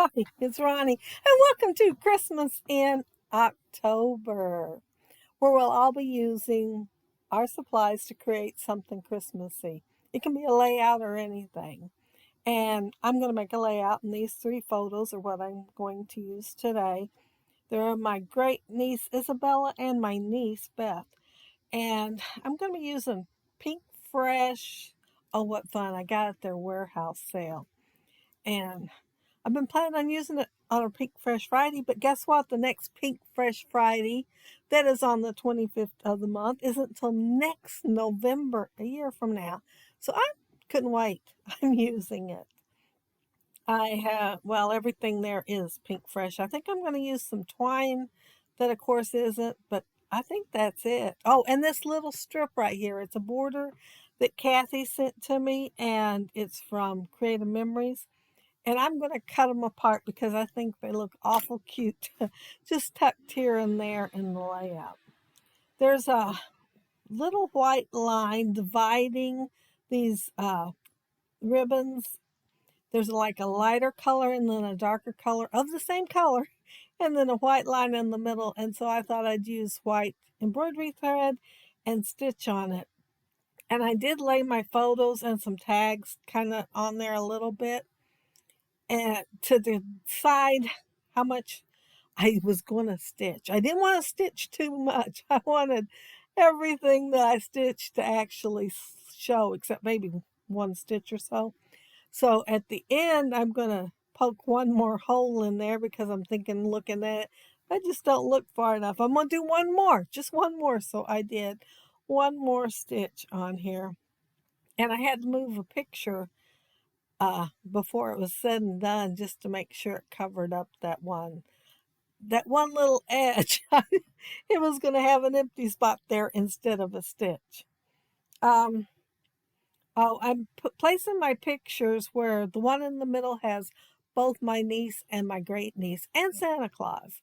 Hi, it's Ronnie, and welcome to Christmas in October, where we'll all be using our supplies to create something Christmassy. It can be a layout or anything. And I'm going to make a layout, and these three photos are what I'm going to use today. They're my great niece Isabella and my niece Beth. And I'm going to be using Pinkfresh. Oh, what fun! I got it at their warehouse sale. And I've been planning on using it on a Pinkfresh Friday, but guess what? The next Pinkfresh Friday, that is on the 25th of the month, isn't until next November, a year from now. So I couldn't wait. I'm using it. I have, well, everything there is Pinkfresh. I think I'm going to use some twine that, of course, isn't, but I think that's it. Oh, and this little strip right here, it's a border that Kathy sent to me, and it's from Creative Memories. And I'm going to cut them apart because I think they look awful cute, just tucked here and there in the layout. There's a little white line dividing these ribbons. There's like a lighter color and then a darker color of the same color, and then a white line in the middle. And so I thought I'd use white embroidery thread and stitch on it. And I did lay my photos and some tags kind of on there a little bit, and to decide how much I was going to stitch. I didn't want to stitch too much. I wanted everything that I stitched to actually show, except maybe one stitch or so. So at the end, I'm going to poke one more hole in there because I'm thinking, looking at it, I just don't look far enough. I'm going to do one more, just one more. So I did one more stitch on here. And I had to move a picture before it was said and done just to make sure it covered up that one little edge. It was going to have an empty spot there instead of a stitch. Um, oh, I'm placing my pictures where the one in the middle has both my niece and my great niece and Santa Claus.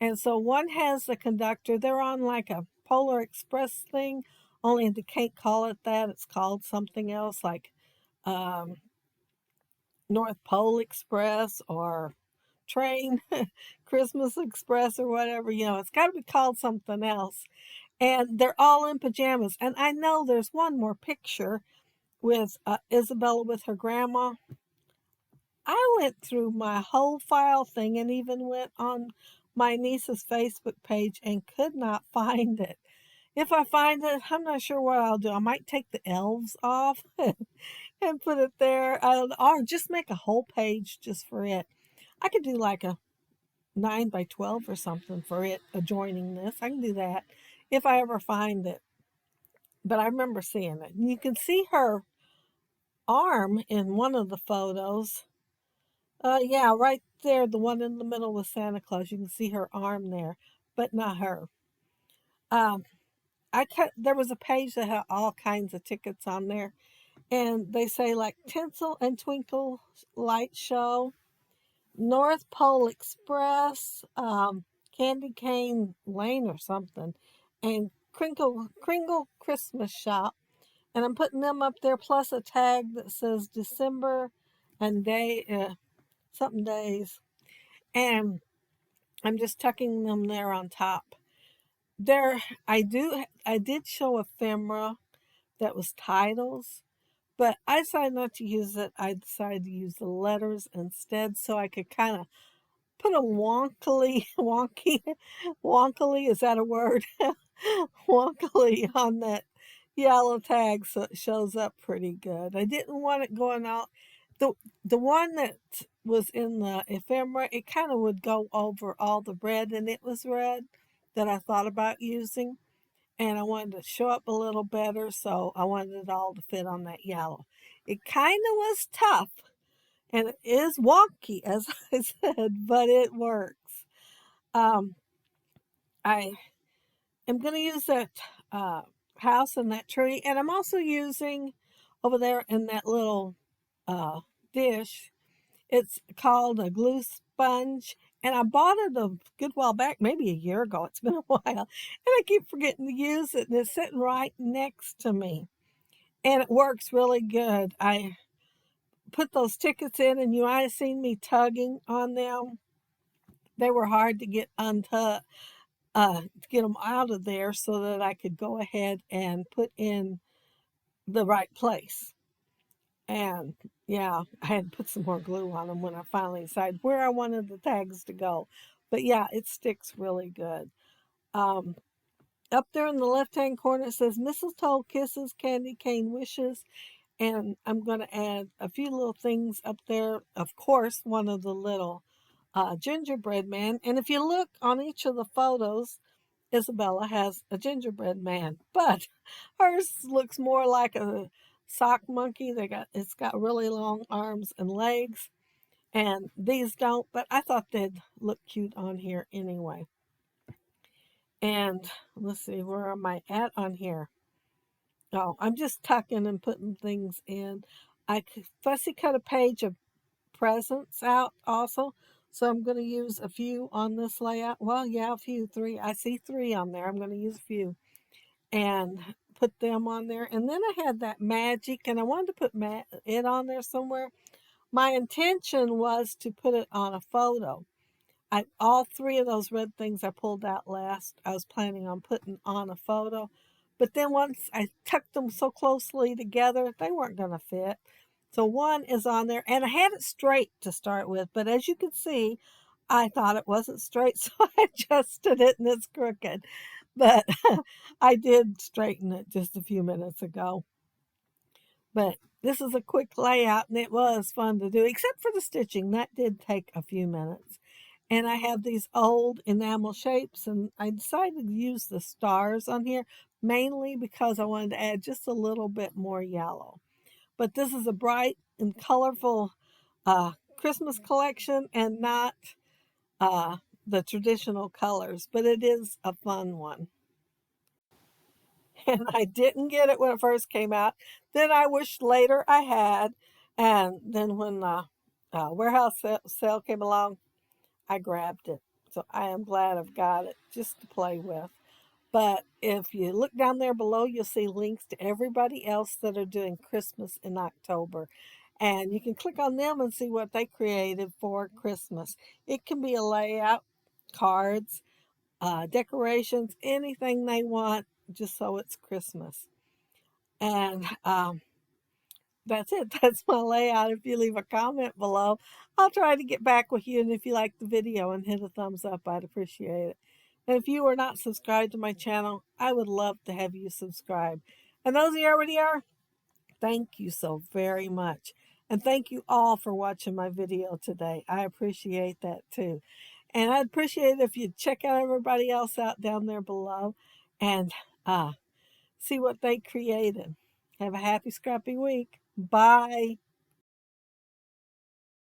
And so one has the conductor. They're on like a Polar Express thing, only they can't call it that. It's called something else like um, North Pole Express or train, Christmas Express or whatever. It's got to be called something else. And they're all in pajamas. And I know there's one more picture with Isabella with her grandma. I went through my whole file thing and even went on my niece's Facebook page and could not find it. If I find it, I'm not sure what I'll do. I might take the elves off and put it there, or just make a whole page just for it. I could do like a 9 by 12 or something for it adjoining this. I can do that if I ever find it. But I remember seeing it. And you can see her arm in one of the photos. Yeah, right there, the one in the middle with Santa Claus. You can see her arm there, but not her. Um, there was a page that had all kinds of tickets on there, and they say like Tinsel and Twinkle Light Show, North Pole Express, Candy Cane Lane or something, and Kringle Christmas Shop. And I'm putting them up there plus a tag that says December and something days. And I'm just tucking them there on top. I did show ephemera that was titles, but I decided not to use it. I decided to use the letters instead so I could kind of put a wonkily, is that a word? Wonkily on that yellow tag so it shows up pretty good. I didn't want it going out. The, the one that was in the ephemera, it kind of would go over all the red, and it was red that I thought about using. And I wanted to show up a little better, so I wanted it all to fit on that yellow. It kind of was tough, and it is wonky, as I said, but it works. Um, I am going to use that uh, house and that tree, and I'm also using over there in that little uh, dish. It's called a glue sponge, and I bought it a good while back, maybe a year ago. It's been a while, and I keep forgetting to use it, and it's sitting right next to me, and it works really good. I put those tickets in, and you might have seen me tugging on them. They were hard to get to get them out of there so that I could go ahead and put in the right place. And yeah, I had to put some more glue on them when I finally decided where I wanted the tags to go. But yeah, it sticks really good. Um, Up there in the left-hand corner, it says mistletoe kisses, candy cane wishes. And I'm going to add a few little things up there. Of course, one of the little gingerbread man. And if you look on each of the photos, Isabella has a gingerbread man, but hers looks more like a sock monkey. It's got really long arms and legs, and these don't, but I thought they'd look cute on here anyway. And let's see, where am I at on here? Oh, I'm just tucking and putting things in. I fussy cut a page of presents out also. So I'm going to use a few on this layout. Well, yeah, a few, three. I see three on there. I'm going to use a few and put them on there. And then I had that magic, and I wanted to put it on there somewhere. My intention was to put it on a photo. All three of those red things I pulled out last, I was planning on putting on a photo. But then once I tucked them so closely together, they weren't going to fit. So one is on there, and I had it straight to start with. But as you can see, I thought it wasn't straight, so I adjusted it and it's crooked. But I did straighten it just a few minutes ago. But this is a quick layout, and it was fun to do, except for the stitching. That did take a few minutes. And I have these old enamel shapes, and I decided to use the stars on here, mainly because I wanted to add just a little bit more yellow. But this is a bright and colorful Christmas collection, and not the traditional colors, but it is a fun one. And I didn't get it when it first came out. Then I wished later I had. And then when the warehouse sale came along, I grabbed it. So I am glad I've got it just to play with. But if you look down there below, you'll see links to everybody else that are doing Christmas in October. And you can click on them and see what they created for Christmas. It can be a layout, cards, decorations, anything they want, just so it's Christmas. And that's it. That's my layout. If you leave a comment below, I'll try to get back with you. And if you like the video and hit a thumbs up, I'd appreciate it. And if you are not subscribed to my channel, I would love to have you subscribe. And those of you already are, thank you so very much. And thank you all for watching my video today. I appreciate that too. And I'd appreciate it if you'd check out everybody else out down there below and see what they created. Have a happy, scrappy week. Bye.